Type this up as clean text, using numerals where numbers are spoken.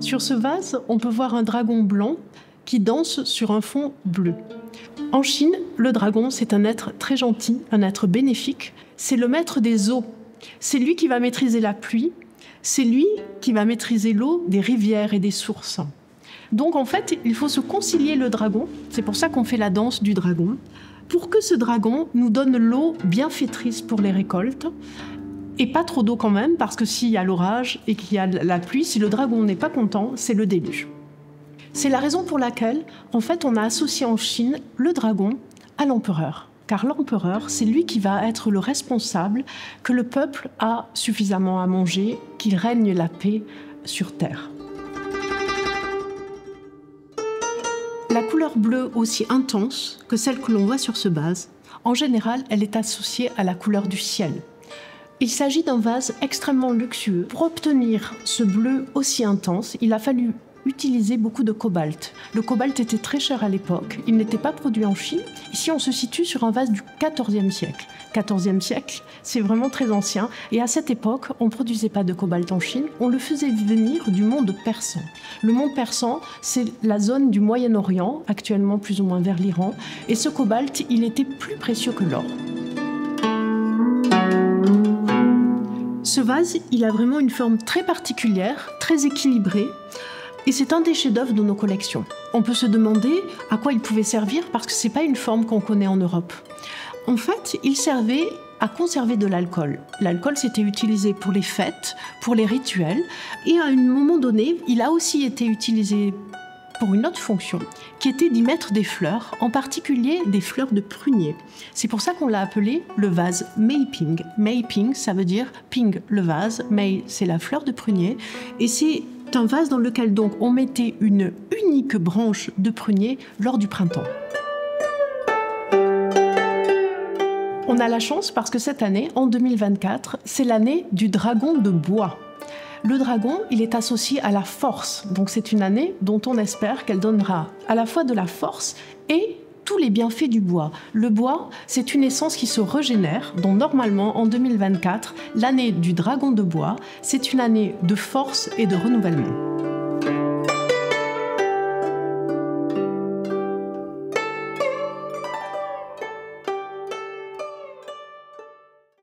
Sur ce vase, on peut voir un dragon blanc qui danse sur un fond bleu. En Chine, le dragon, c'est un être très gentil, un être bénéfique. C'est le maître des eaux. C'est lui qui va maîtriser la pluie. C'est lui qui va maîtriser l'eau des rivières et des sources. Donc en fait, il faut se concilier le dragon. C'est pour ça qu'on fait la danse du dragon. Pour que ce dragon nous donne l'eau bienfaitrice pour les récoltes. Et pas trop d'eau quand même, parce que s'il y a l'orage et qu'il y a la pluie, si le dragon n'est pas content, c'est le déluge. C'est la raison pour laquelle, en fait, on a associé en Chine le dragon à l'empereur. Car l'empereur, c'est lui qui va être le responsable que le peuple a suffisamment à manger, qu'il règne la paix sur terre. La couleur bleue aussi intense que celle que l'on voit sur ce vase, en général, elle est associée à la couleur du ciel. Il s'agit d'un vase extrêmement luxueux. Pour obtenir ce bleu aussi intense, il a fallu utiliser beaucoup de cobalt. Le cobalt était très cher à l'époque, il n'était pas produit en Chine. Ici, on se situe sur un vase du XIVe siècle. XIVe siècle, c'est vraiment très ancien. Et à cette époque, on ne produisait pas de cobalt en Chine, on le faisait venir du monde persan. Le monde persan, c'est la zone du Moyen-Orient, actuellement plus ou moins vers l'Iran. Et ce cobalt, il était plus précieux que l'or. Ce vase, il a vraiment une forme très particulière, très équilibrée. Et c'est un des chefs-d'œuvre de nos collections. On peut se demander à quoi il pouvait servir parce que ce n'est pas une forme qu'on connaît en Europe. En fait, il servait à conserver de l'alcool. L'alcool, c'était utilisé pour les fêtes, pour les rituels. Et à un moment donné, il a aussi été utilisé pour une autre fonction, qui était d'y mettre des fleurs, en particulier des fleurs de prunier. C'est pour ça qu'on l'a appelé le vase Mei Ping. Mei Ping, ça veut dire ping, le vase. Mei, c'est la fleur de prunier. Et c'est un vase dans lequel donc on mettait une unique branche de prunier lors du printemps. On a la chance parce que cette année, en 2024, c'est l'année du dragon de bois. Le dragon, il est associé à la force, donc c'est une année dont on espère qu'elle donnera à la fois de la force et tous les bienfaits du bois. Le bois, c'est une essence qui se régénère, dont normalement en 2024, l'année du dragon de bois, c'est une année de force et de renouvellement.